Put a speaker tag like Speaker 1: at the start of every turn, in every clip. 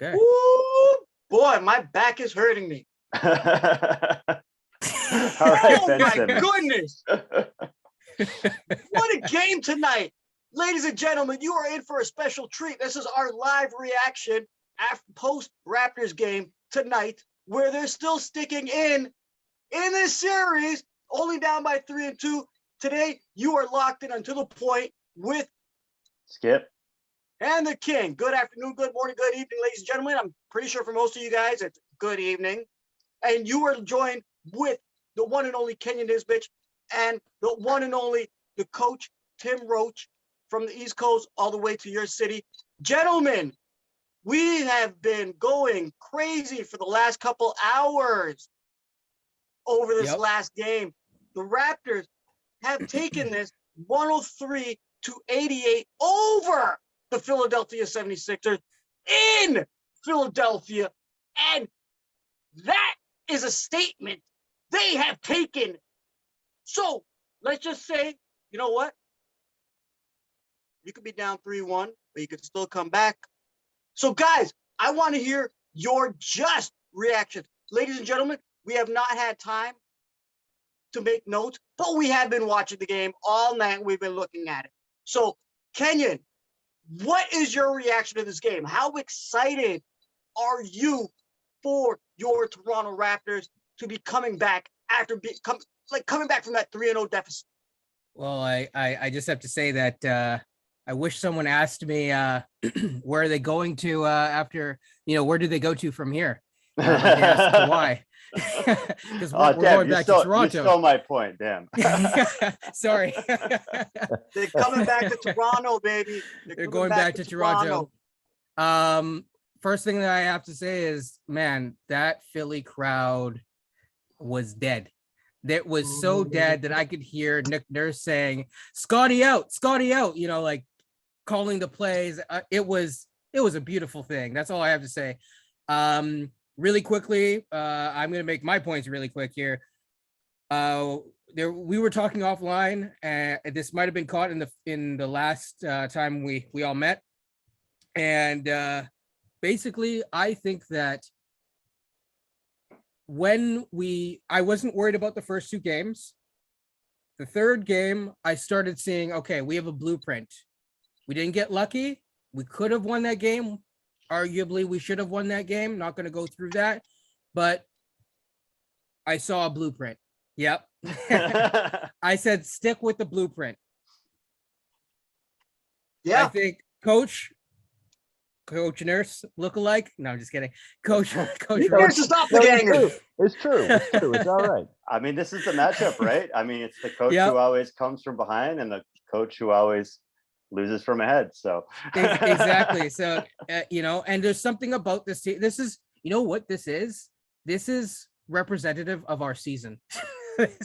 Speaker 1: Okay.
Speaker 2: Ooh, boy, my back is hurting me.
Speaker 3: All right,
Speaker 2: Oh
Speaker 3: Ben
Speaker 2: my
Speaker 3: Simmons.
Speaker 2: goodness. What a game tonight. Ladies and gentlemen, you are in for a special treat. This is our live reaction after post Raptors game tonight, where they're still sticking in this series, only down by 3-2. Today, you are locked in until the point with
Speaker 3: Skip.
Speaker 2: and the King. Good afternoon, good morning, good evening, ladies and gentlemen. I'm pretty sure for most of you guys, it's good evening. And you are joined with the one and only Kenyon Nisbett and the one and only the coach, Tim Roache, from the East Coast all the way to your city. Gentlemen, we have been going crazy for the last couple hours over this last game. The Raptors have taken this 103-88 over the Philadelphia 76ers in Philadelphia. And that is a statement they have taken. So let's just say, you know what? You could be down 3-1, but you could still come back. So guys, I want to hear your just reactions. Ladies and gentlemen, we have not had time to make notes, but we have been watching the game all night. We've been looking at it. So Kenyon, what is your reaction to this game? How excited are you for your Toronto Raptors to be coming back after coming back from that 3-0 deficit?
Speaker 1: Well, I just have to say that I wish someone asked me where are they going to after, where do they go to from here? Like they asked Kawhi. Because we're going back to Toronto.
Speaker 3: You stole my point, damn.
Speaker 1: Sorry.
Speaker 2: They're coming back to Toronto, baby.
Speaker 1: They're going back to Toronto. First thing that I have to say is, man, that Philly crowd was dead. That was so dead that I could hear Nick Nurse saying, Scotty out, like calling the plays. It was a beautiful thing. That's all I have to say. Really quickly, I'm going to make my points really quick here. We were talking offline, and this might have been caught in the last time we all met. And basically, I think that I wasn't worried about the first two games. The third game, I started seeing, okay, we have a blueprint. We didn't get lucky. We could have won that game. Arguably, we should have won that game. Not going to go through that, but I saw a blueprint. Yep. I said, stick with the blueprint.
Speaker 2: Yeah.
Speaker 1: I think Coach Nurse look-alike. No, I'm just kidding. Coach
Speaker 2: Nurse is not the ganger.
Speaker 4: It's true. It's all right.
Speaker 3: I mean, this is the matchup, right? I mean, it's the coach who always comes from behind and the coach who always loses from ahead. So
Speaker 1: exactly. So and there's something about this team. This is, what this is? This is representative of our season.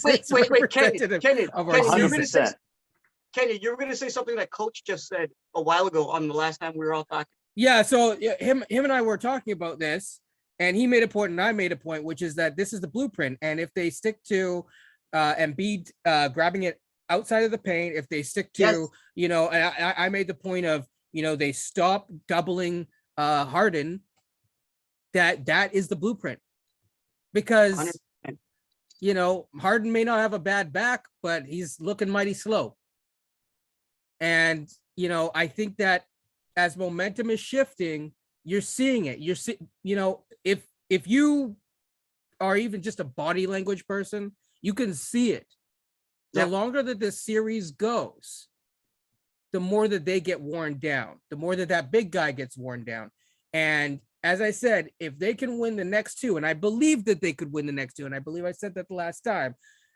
Speaker 2: Wait, Kenyon,
Speaker 1: of our season.
Speaker 2: Kenyon, you were going to say something that Coach just said a while ago on the last time we were all talking.
Speaker 1: Yeah, so him and I were talking about this, and he made a point and I made a point, which is that this is the blueprint. And if they stick to Embiid grabbing it outside of the paint, if they stick to, and I made the point of, they stop doubling Harden, that is the blueprint. Because, 100%. Harden may not have a bad back, but he's looking mighty slow. And, I think that as momentum is shifting, you're seeing it. If you are even just a body language person, you can see it. The longer that this series goes, the more that they get worn down, the more that big guy gets worn down. And as I said, if they can win the next two, and I believe that they could win the next two, and I believe I said that the last time,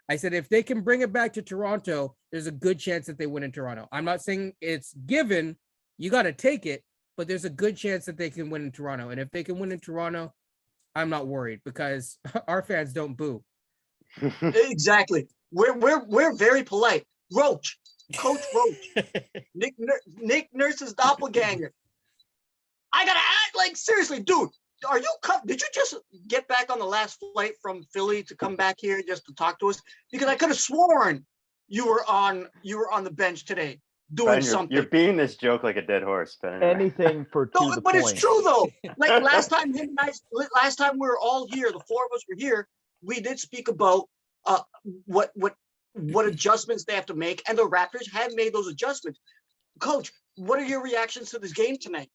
Speaker 1: I said, if they can bring it back to Toronto, there's a good chance that they win in Toronto. I'm not saying it's given. You got to take it, but there's a good chance that they can win in Toronto. And if they can win in Toronto, I'm not worried because our fans don't boo.
Speaker 2: Exactly. We're very polite. Roache, Coach Roache, Nick Nurse's doppelganger. I gotta act like, seriously, dude. Did you just get back on the last flight from Philly to come back here just to talk to us? Because I could have sworn you were on the bench today. doing
Speaker 3: Brian,
Speaker 2: something.
Speaker 3: you're beating this joke like a dead horse. But anyway.
Speaker 4: Anything for to
Speaker 2: No,
Speaker 4: the
Speaker 2: but
Speaker 4: point.
Speaker 2: it's true though. Like last time we were all here, the four of us were here. We did speak about what adjustments they have to make, and the Raptors have made those adjustments. Coach, what are your reactions to this game tonight?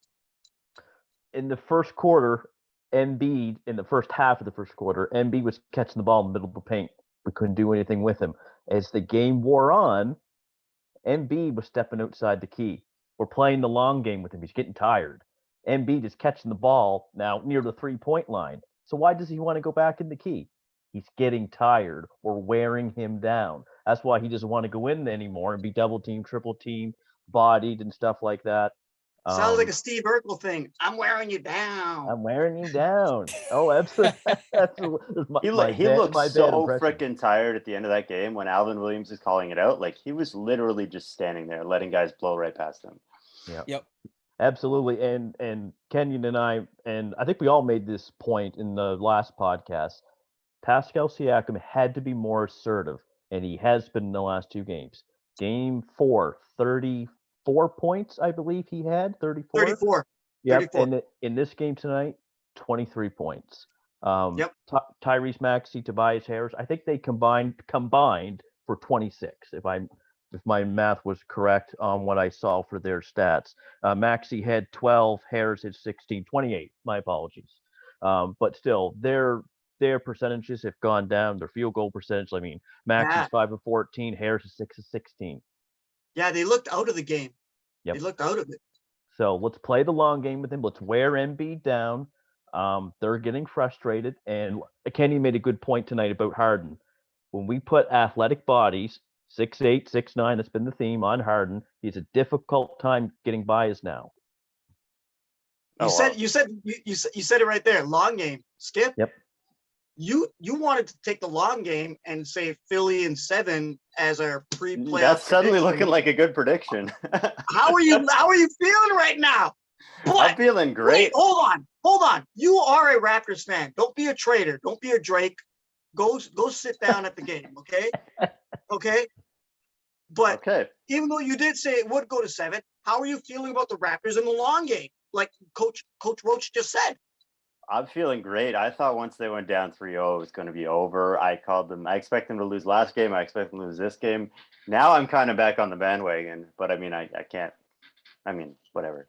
Speaker 4: In the first quarter, Embiid, in the first half of the first quarter, Embiid was catching the ball in the middle of the paint. We couldn't do anything with him. As the game wore on, Embiid was stepping outside the key. We're playing the long game with him. He's getting tired. Embiid is catching the ball now near the 3-point line. So why does he want to go back in the key? He's getting tired. We're wearing him down. That's why he doesn't want to go in anymore and be double teamed, triple teamed, bodied and stuff like that.
Speaker 2: Sounds like a Steve Urkel thing. I'm wearing you down.
Speaker 4: I'm wearing you down. Oh, absolutely.
Speaker 3: He looked so freaking tired at the end of that game when Alvin Williams is calling it out. Like he was literally just standing there, letting guys blow right past him.
Speaker 1: Yep.
Speaker 4: Absolutely. And Kenyon and I think we all made this point in the last podcast. Pascal Siakam had to be more assertive, and he has been in the last two games. Game 4, 34 points, I believe he had. 34?
Speaker 2: 34.
Speaker 4: Yep.
Speaker 2: 34.
Speaker 4: And in this game tonight, 23 points.
Speaker 2: Yep.
Speaker 4: Tyrese Maxey, Tobias Harris, I think they combined for 26, if my math was correct on what I saw for their stats. Maxey had 12, Harris had 16, 28. My apologies. But still, their percentages have gone down. Their field goal percentage. I mean, Maxey's 5 of 14, Harris is 6 of 16.
Speaker 2: Yeah, they looked out of the game.
Speaker 4: Yep.
Speaker 2: They looked out of it.
Speaker 4: So let's play the long game with him. Let's wear Embiid down. They're getting frustrated. And Kenny made a good point tonight about Harden. When we put athletic bodies, 6'8", 6'9", that's been the theme on Harden, he's a difficult time getting by us now.
Speaker 2: You said it right there. Long game. Skip.
Speaker 4: Yep.
Speaker 2: You wanted to take the long game and say Philly in 7 as our pre-playoff.
Speaker 3: That's suddenly
Speaker 2: prediction.
Speaker 3: looking like a good prediction.
Speaker 2: How are you feeling right now?
Speaker 3: I'm feeling great.
Speaker 2: Wait, hold on. You are a Raptors fan. Don't be a traitor. Don't be a Drake. Go sit down at the game, okay? Okay. But even though you did say it would go to 7, how are you feeling about the Raptors in the long game? Like Coach Roache just said.
Speaker 3: I'm feeling great. I thought once they went down 3-0, it was going to be over. I expect them to lose last game. I expect them to lose this game. Now I'm kind of back on the bandwagon, but I mean, I can't. I mean, whatever.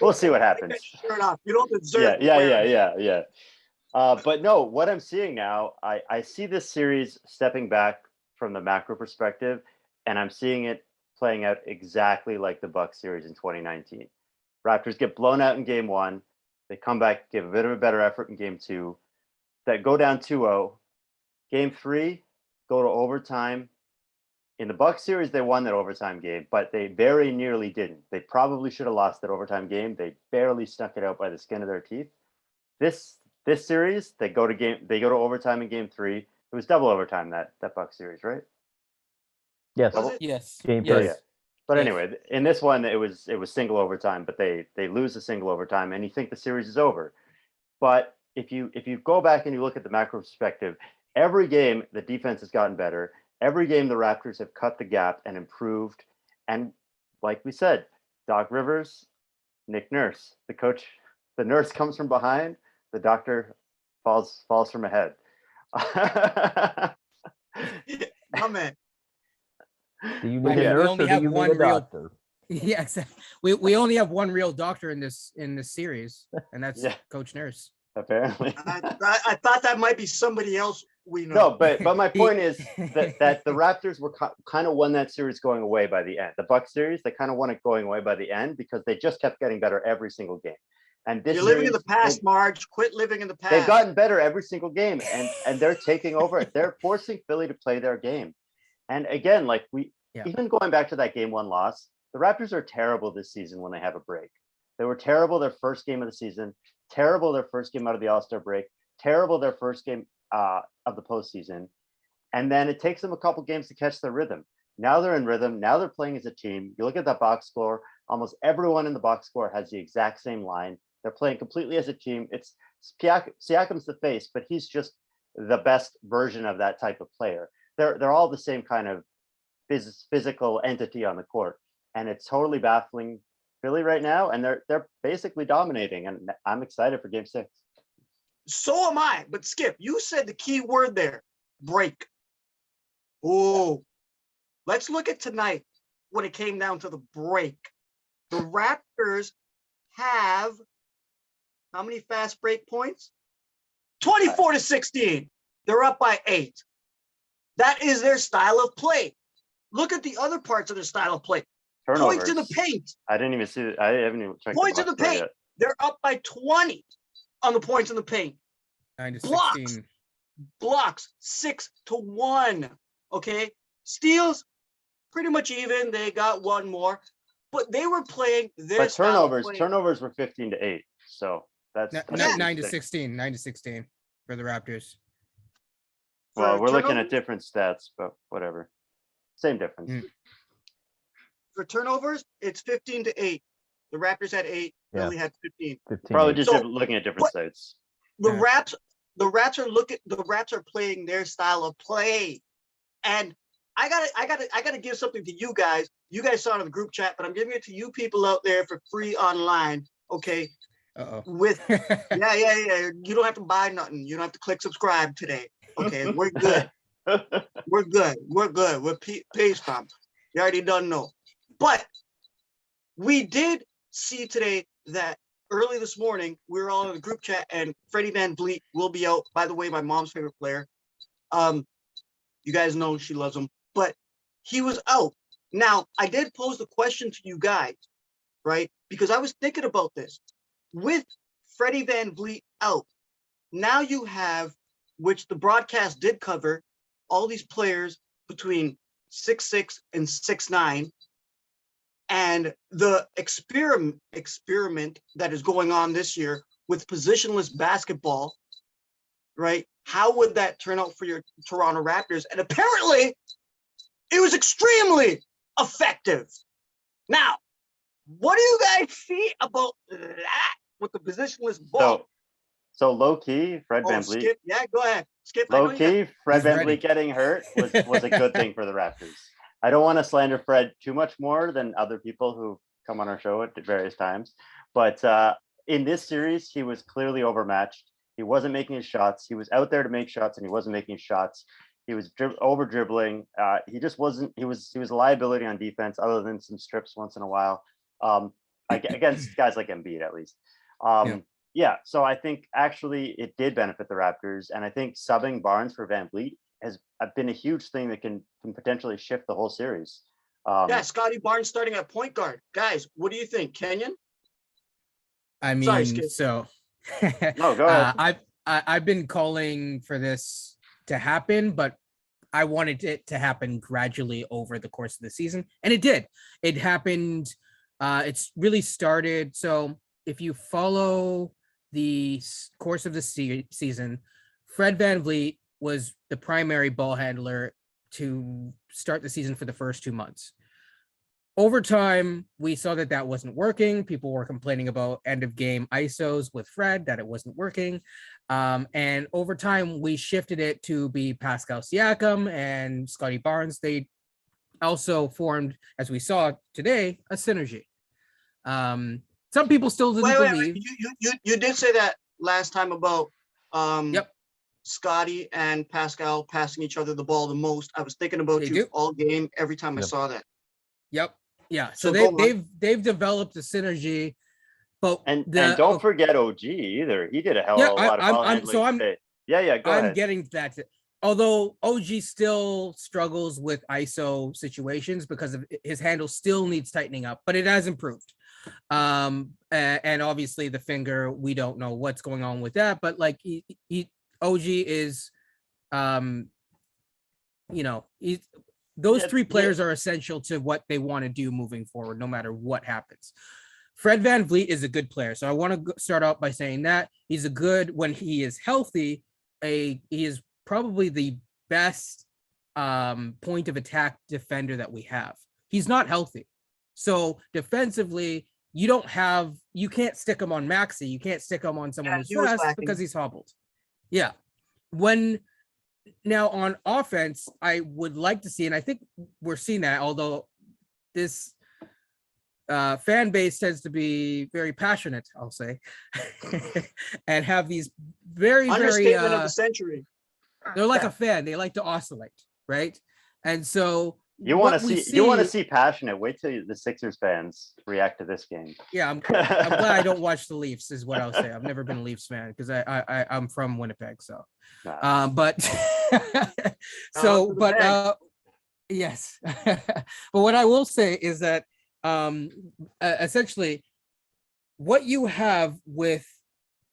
Speaker 3: We'll see what happens.
Speaker 2: Sure enough, you don't deserve.
Speaker 3: Yeah. But no, what I'm seeing now, I see this series stepping back from the macro perspective, and I'm seeing it playing out exactly like the Bucks series in 2019. Raptors get blown out in game 1. They come back, give a bit of a better effort in game 2. That go down 2-0. Game 3, go to overtime. In the Bucks series, they won that overtime game, but they very nearly didn't. They probably should have lost that overtime game. They barely snuck it out by the skin of their teeth. This series, they go to overtime in game 3. It was double overtime that Bucks series, right?
Speaker 4: Yes.
Speaker 1: Yes.
Speaker 4: Game 3.
Speaker 3: Yes. Yeah. But anyway, in this one, it was single overtime, but they lose the single overtime, and you think the series is over. But if you go back and you look at the macro perspective, every game the defense has gotten better. Every game the Raptors have cut the gap and improved. And like we said, Doc Rivers, Nick Nurse, the coach, the nurse comes from behind, the doctor falls from ahead.
Speaker 2: Oh man.
Speaker 4: Do you need a nurse or do you need a doctor?
Speaker 1: Yeah, exactly. We only have one real doctor in this series, and that's Coach Nurse.
Speaker 3: Apparently.
Speaker 2: I thought that might be somebody else we know.
Speaker 3: No, but my point is that the Raptors were kind of won that series going away by the end. The Bucks series, they kind of won it going away by the end because they just kept getting better every single game. And this
Speaker 2: You're living in the past, Marge. Quit living in the past.
Speaker 3: They've gotten better every single game, and they're taking over. They're forcing Philly to play their game. And again, like even going back to that game 1 loss, the Raptors are terrible this season when they have a break. They were terrible their first game of the season, terrible their first game out of the All-Star break, terrible their first game of the postseason. And then it takes them a couple games to catch their rhythm. Now they're in rhythm. Now they're playing as a team. You look at that box score, almost everyone in the box score has the exact same line. They're playing completely as a team. It's Siakam's the face, but he's just the best version of that type of player. They're all the same kind of physical entity on the court. and it's totally baffling Philly right now, and they're basically dominating, and I'm excited for Game 6.
Speaker 2: So am I. But Skip, you said the key word there, break. Oh, let's look at tonight when it came down to the break. The Raptors have how many fast break points? 24-16. They're up by 8. That is their style of play. Look at the other parts of their style of play.
Speaker 3: Turnovers.
Speaker 2: Points in the paint.
Speaker 3: I didn't even see. I haven't even checked
Speaker 2: Points in the
Speaker 3: box score
Speaker 2: paint.
Speaker 3: yet.
Speaker 2: They're up by 20 on the points in the paint.
Speaker 1: 9-16.
Speaker 2: Blocks 6-1. Okay. Steals pretty much even. They got one more, but they were playing their
Speaker 3: But
Speaker 2: style of play.
Speaker 3: turnovers were 15-8. So that's
Speaker 1: 9-16. 9-16 for the Raptors.
Speaker 3: Well,
Speaker 2: For
Speaker 3: we're looking
Speaker 2: turnovers-
Speaker 3: at different stats, but whatever. Same difference.
Speaker 2: For turnovers, it's 15-8. The Raptors had 8.
Speaker 4: Yeah.
Speaker 2: Philly had 15.
Speaker 4: 15.
Speaker 3: Probably just
Speaker 2: So-
Speaker 3: looking at different sites.
Speaker 2: The
Speaker 1: Yeah.
Speaker 2: the Raps are playing their style of play. And I gotta give something to you guys. You guys saw it in the group chat, but I'm giving it to you people out there for free online. Okay.
Speaker 1: Uh-oh.
Speaker 2: With yeah. You don't have to buy nothing. You don't have to click subscribe today. Okay, we're good. We're good. We're pays from. You already done know. But we did see today that early this morning, we were all in the group chat and Freddie VanVleet will be out. By the way, my mom's favorite player. You guys know she loves him, but he was out. Now, I did pose the question to you guys, right? Because I was thinking about this. With Freddie VanVleet out, now you have, which the broadcast did cover, all these players between 6'6" and 6'9", and the experiment that is going on this year with positionless basketball, right? How would that turn out for your Toronto Raptors? And apparently, it was extremely effective. Now, what do you guys see about that with the positionless ball?
Speaker 3: So low key, Fred VanVleet.
Speaker 2: Skip, yeah, go ahead. Skip, I know
Speaker 3: Low
Speaker 2: you
Speaker 3: key, Fred
Speaker 1: He's ready.
Speaker 3: VanVleet getting hurt was a good thing for the Raptors. I don't want to slander Fred too much more than other people who come on our show at various times, but in this series, he was clearly overmatched. He wasn't making his shots. He was out there to make shots, and he wasn't making shots. He was over dribbling. He just wasn't. He was a liability on defense, other than some strips once in a while. Against guys like Embiid, at least. Yeah. So I think actually it did benefit the Raptors, and I think subbing Barnes for VanVleet has been a huge thing that can potentially shift the whole series.
Speaker 2: Yeah, Scotty Barnes starting at point guard. Guys, what do you think, Kenyon?
Speaker 1: I mean,
Speaker 2: Sorry, Skip.
Speaker 1: so
Speaker 3: No, go ahead.
Speaker 1: I've been calling for this to happen, but I wanted it to happen gradually over the course of the season, and it did. It happened. It's really started. So if you follow the course of the season, Fred VanVleet was the primary ball handler to start the season for the first 2 months. Over time, we saw that wasn't working. People were complaining about end of game ISOs with Fred, that it wasn't working. And over time, we shifted it to be Pascal Siakam and Scotty Barnes. They also formed, as we saw today, a synergy. Some people still didn't believe.
Speaker 2: You did say that last time about
Speaker 1: Yep.
Speaker 2: Scotty and Pascal passing each other the ball the most. I was thinking about
Speaker 1: They
Speaker 2: you
Speaker 1: do.
Speaker 2: all game every time I
Speaker 4: Yep.
Speaker 2: saw that.
Speaker 1: Yep. Yeah. So,
Speaker 2: So go
Speaker 1: they've developed a synergy, but
Speaker 3: And don't forget OG either. He did a hell of a lot of ball handling today. Yeah, go
Speaker 1: I'm
Speaker 3: ahead.
Speaker 1: getting to that. Although OG still struggles with ISO situations because of his handle still needs tightening up, but it has improved. And obviously the finger, we don't know what's going on with that, but like OG is, those three players are essential to what they want to do moving forward, no matter what happens. Fred VanVleet is a good player. So I want to start out by saying that he's a good, when he is healthy, he is probably the best point of attack defender that we have. He's not healthy. So defensively, you can't stick him on Maxey. You can't stick him on someone who's fast because he's hobbled. Yeah. Now on offense, I would like to see, and I think we're seeing that, although this fan base tends to be very passionate, I'll say, and have these very,
Speaker 2: Understatement of the century.
Speaker 1: they're like a fan. They like to oscillate, right? And so
Speaker 3: You want
Speaker 1: what
Speaker 3: to
Speaker 1: we
Speaker 3: see you want to see passionate. Wait till the Sixers fans react to this game.
Speaker 1: Yeah, I'm glad I don't watch the Leafs, is what I'll say. I've never been a Leafs fan because I'm from Winnipeg, so.
Speaker 3: Nah.
Speaker 1: But
Speaker 2: For the bag.
Speaker 1: yes. But what I will say is that essentially what you have with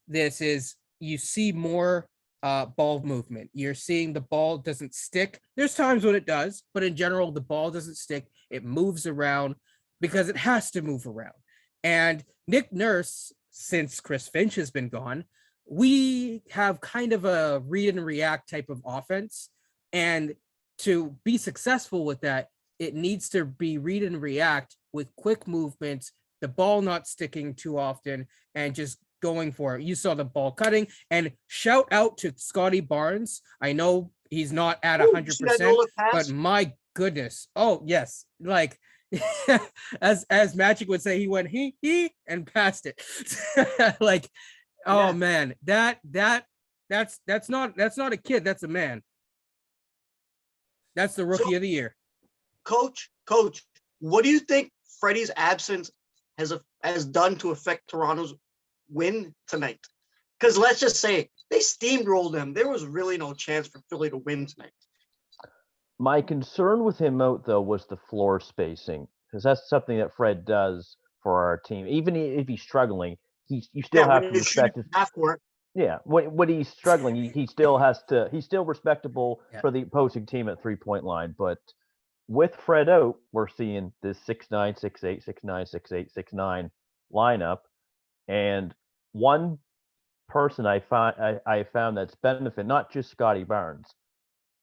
Speaker 1: this is you see more ball movement. You're seeing the ball doesn't stick. There's times when it does, but in general, the ball doesn't stick. It moves around because it has to move around. And Nick Nurse, since Chris Finch has been gone, we have kind of a read and react type of offense. And to be successful with that, it needs to be read and react with quick movements, the ball not sticking too often, and just going for it. You saw the ball cutting, and shout out to Scotty Barnes. I know he's not at 100%, but my goodness. Oh yes. Like as Magic would say, he went he and passed it. Like, oh man, that's not a kid, that's a man. That's the rookie of the year. Coach,
Speaker 2: what do you think Freddie's absence has done to affect Toronto's win tonight? Because let's just say they steamrolled them. There was really no chance for Philly to win tonight.
Speaker 4: My concern with him out, though, was the floor spacing, because that's something that Fred does for our team. Even if he's struggling, you still have to respect his half court. Yeah, when he's struggling, he still has to. He's still respectable for the opposing team at 3-point line. But with Fred out, we're seeing this 6'9", 6'8", 6'9", 6'8", 6'9" lineup, and one person I found that's benefit, not just Scotty Barnes.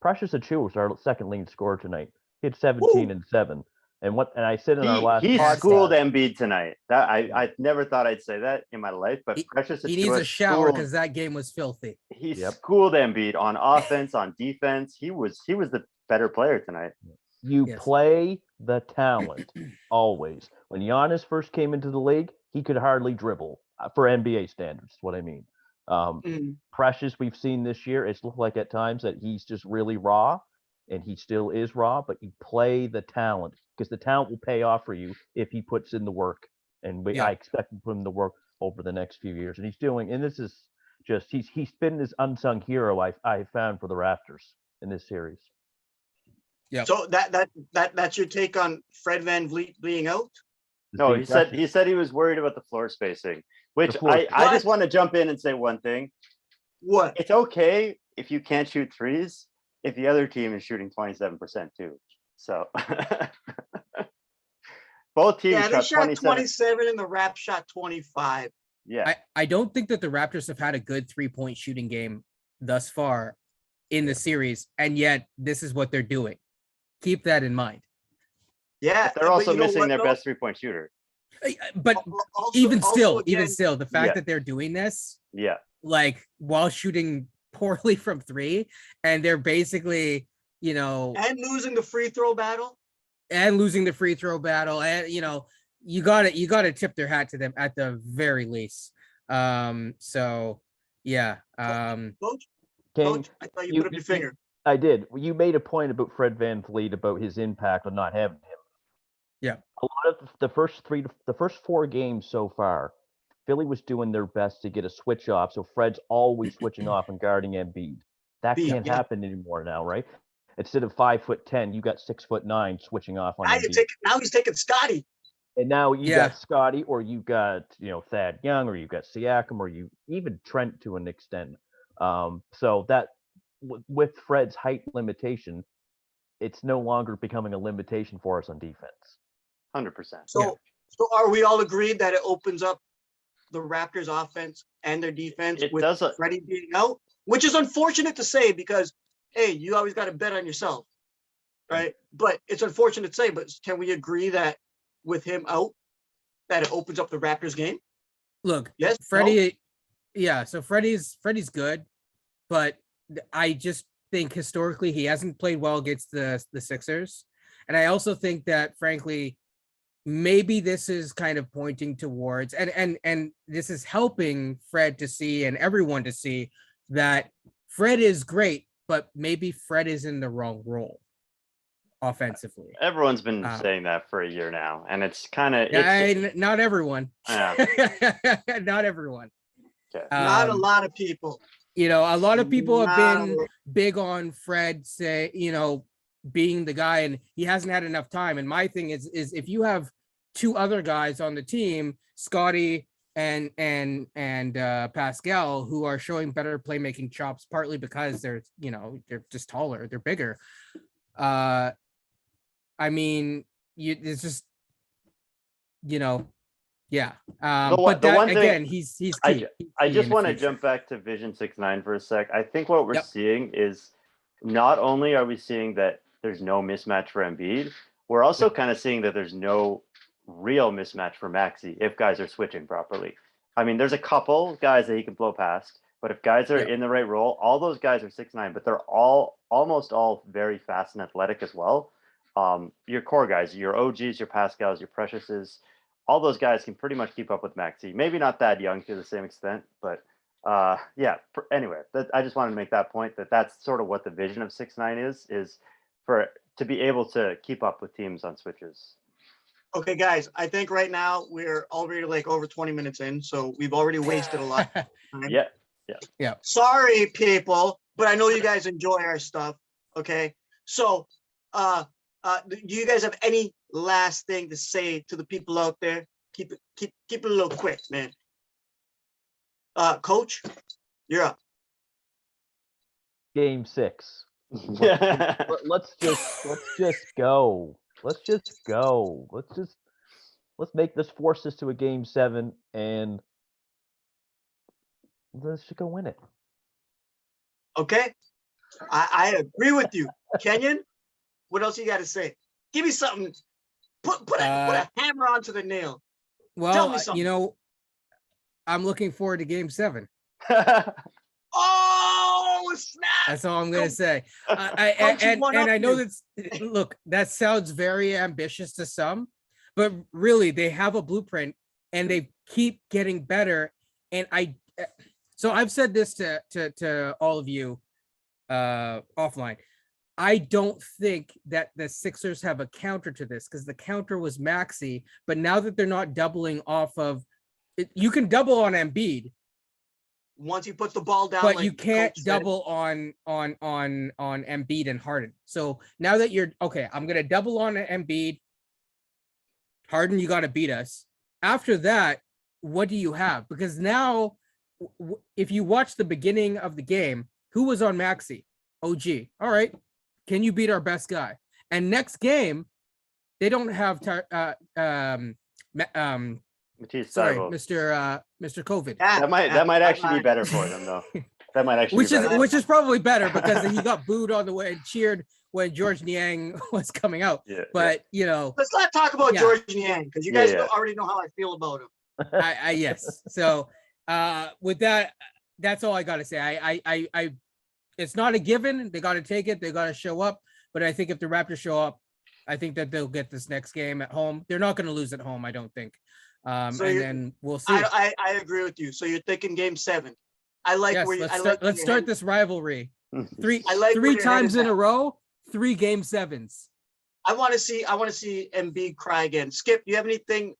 Speaker 4: Precious Achiuwa was our second leading scorer tonight. He had 17 and 7. And I said in our last
Speaker 3: he
Speaker 4: podcast,
Speaker 3: schooled Embiid tonight. That I never thought I'd say that in my life, but Precious Achiuwa,
Speaker 1: he needs a shower because that game was filthy.
Speaker 3: He schooled Embiid on offense, on defense. He was the better player tonight.
Speaker 4: You play the talent always. When Giannis first came into the league, he could hardly dribble for NBA standards. Is what I mean. Precious, we've seen this year, it's looked like at times that he's just really raw, and he still is raw, but you play the talent because the talent will pay off for you if he puts in the work. And I expect him to put in the work over the next few years. And he's doing, and this is just, he's been this unsung hero I found for the Raptors in this series.
Speaker 2: Yeah. So that's your take on Fred VanVleet being out?
Speaker 3: No, he said he was worried about the floor spacing, which I just want to jump in and say one thing.
Speaker 2: What?
Speaker 3: It's okay if you can't shoot threes if the other team is shooting 27% too. So both teams
Speaker 2: shot 27 and the Raps shot 25.
Speaker 3: Yeah.
Speaker 1: I don't think that the Raptors have had a good 3-point shooting game thus far in the series, and yet this is what they're doing. Keep that in mind.
Speaker 2: Yeah,
Speaker 3: but they're also missing their best 3-point shooter.
Speaker 1: But even still, the fact that they're doing this, like while shooting poorly from 3, and they're basically,
Speaker 2: and losing the free throw battle,
Speaker 1: and you gotta tip their hat to them at the very least. So yeah.
Speaker 2: Coach, I thought you put up your finger.
Speaker 4: I did. You made a point about Fred VanVleet about his impact on not having him.
Speaker 1: Yeah.
Speaker 4: A lot of the first 4 games so far, Philly was doing their best to get a switch off. So Fred's always switching off and guarding Embiid. That can't happen anymore now, right? Instead of 5'10", you got 6'9" switching off on Embiid.
Speaker 2: Now he's taking Scotty.
Speaker 4: And now you got Scotty, or you got Thad Young, or you got Siakam, or you even Trent to an extent. So that with Fred's height limitation, it's no longer becoming a limitation for us on defense.
Speaker 3: 100%.
Speaker 2: So are we all agreed that it opens up the Raptors offense and their defense with Freddie being out? Which is unfortunate to say because, hey, you always got to bet on yourself, right? But it's unfortunate to say, but can we agree that with him out, that it opens up the Raptors game?
Speaker 1: Look, yes, Freddie, so Freddie's good, but I just think historically he hasn't played well against the Sixers. And I also think that, frankly, maybe this is kind of pointing towards, and this is helping Fred to see and everyone to see that Fred is great, but maybe Fred is in the wrong role offensively.
Speaker 3: Everyone's been saying that for a year now, and it's kind of
Speaker 1: not everyone.
Speaker 3: Yeah.
Speaker 1: Not everyone.
Speaker 3: Okay.
Speaker 2: Not a lot of people.
Speaker 1: You know, a lot of people have been big on Fred, say, you know, being the guy, and he hasn't had enough time. And my thing is if you have two other guys on the team, Scotty and Pascal, who are showing better playmaking chops, partly because they're, you know, they're just taller, they're bigger. I mean, it's just, you know, yeah. But that, again, he's key.
Speaker 3: I just want to jump back to Vision 6-9 for a sec. I think what we're seeing is not only are we seeing that there's no mismatch for Embiid, we're also kind of seeing that there's no real mismatch for Maxey if guys are switching properly. I mean, there's a couple guys that he can blow past, but if guys are in the right role, all those guys are 6'9", but they're almost all very fast and athletic as well. Your core guys, your OGs, your Pascals, your Preciouses, all those guys can pretty much keep up with Maxey. Maybe not that young to the same extent, but anyway, I just wanted to make that point, that's sort of what the vision of 6'9" is for to be able to keep up with teams on switches.
Speaker 2: Okay, guys, I think right now we're already like over 20 minutes in, so we've already wasted a lot of time.
Speaker 3: Yeah.
Speaker 2: Sorry, people, but I know you guys enjoy our stuff. Okay, so do you guys have any last thing to say to the people out there? Keep it a little quick, man. Coach, you're up.
Speaker 4: Game 6. Let's just go. Let's make this force this to a game 7, and let's just go win it.
Speaker 2: Okay, I agree with you, Kenyon. What else you got to say? Give me something. Put a hammer onto the nail.
Speaker 1: Well,
Speaker 2: Tell me something.
Speaker 1: You know, I'm looking forward to game 7.
Speaker 2: Oh, snap!
Speaker 1: That's all I'm going to say. And I know that's, look, that sounds very ambitious to some, but really they have a blueprint and they keep getting better. And so I've said this to all of you offline. I don't think that the Sixers have a counter to this, because the counter was Maxey, but now that they're not doubling off of it, you can double on Embiid
Speaker 2: once he puts the ball down,
Speaker 1: but you can't double on Embiid and Harden. So now that you're okay, I'm gonna double on Embiid. Harden, you got to beat us. After that, what do you have? Because now, if you watch the beginning of the game, who was on Maxey? OG. All right, can you beat our best guy? And next game, they don't have Mr. COVID.
Speaker 3: That might actually be better for them, though. That might actually
Speaker 1: which is probably better, because he got booed on the way and cheered when George Niang was coming out. But you know,
Speaker 2: let's not talk about George Niang, because you guys already know how I feel about him.
Speaker 1: Yes. So with that, that's all I got to say. I it's not a given. They got to take it. They got to show up. But I think if the Raptors show up, I think that they'll get this next game at home. They're not going to lose at home, I don't think. And then we'll see.
Speaker 2: I agree with you. So you're thinking game 7. I like where you.
Speaker 1: Let's start this rivalry. Three times in a row. 3 game 7s.
Speaker 2: I want to see Embiid cry again. Skip, do you have anything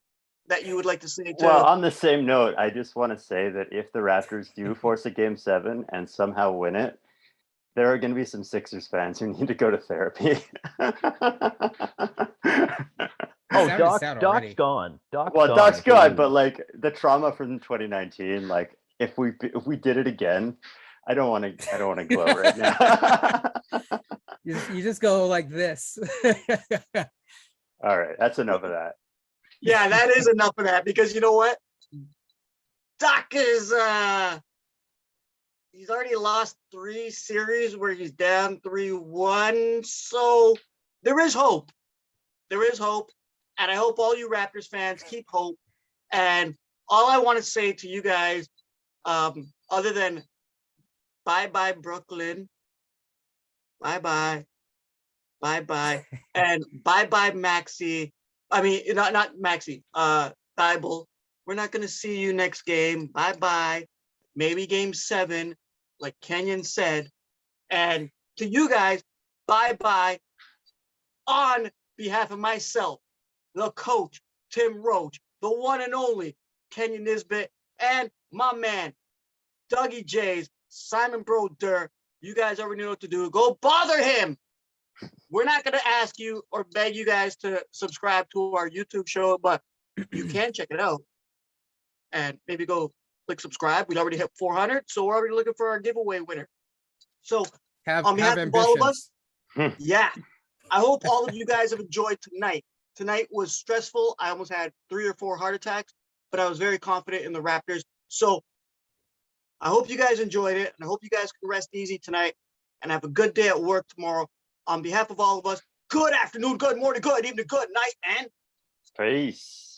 Speaker 2: that you would like to say?
Speaker 3: Well, on the same note, I just want to say that if the Raptors do force a game 7 and somehow win it, there are going to be some Sixers fans who need to go to therapy.
Speaker 4: Doc's gone.
Speaker 3: Doc's gone, but like the trauma from 2019, like if we did it again, I don't want to glow right now.
Speaker 1: You just go like this.
Speaker 3: All right, that's enough of that.
Speaker 2: Yeah, that is enough of that, because you know what? Doc is he's already lost 3 series where he's down 3-1. So there is hope. There is hope. And I hope all you Raptors fans keep hope. And all I want to say to you guys, other than bye-bye Brooklyn, bye-bye, and bye-bye Maxey, I mean, not Maxi. Thibault, we're not gonna see you next game. Bye bye. Maybe game 7, like Kenyon said. And to you guys, bye bye. On behalf of myself, the coach, Tim Roache, the one and only Kenyon Nisbett, and my man, Dougie J's, Simon Broder. You guys already know what to do. Go bother him. We're not going to ask you or beg you guys to subscribe to our YouTube show, but you can check it out. And maybe go click subscribe. We already hit 400, so we're already looking for our giveaway winner. So on behalf of all of us, yeah, I hope all of you guys have enjoyed tonight. Tonight was stressful. I almost had 3 or 4 heart attacks, but I was very confident in the Raptors. So I hope you guys enjoyed it, and I hope you guys can rest easy tonight and have a good day at work tomorrow. On behalf of all of us, good afternoon, good morning, good evening, good night, and
Speaker 3: Peace.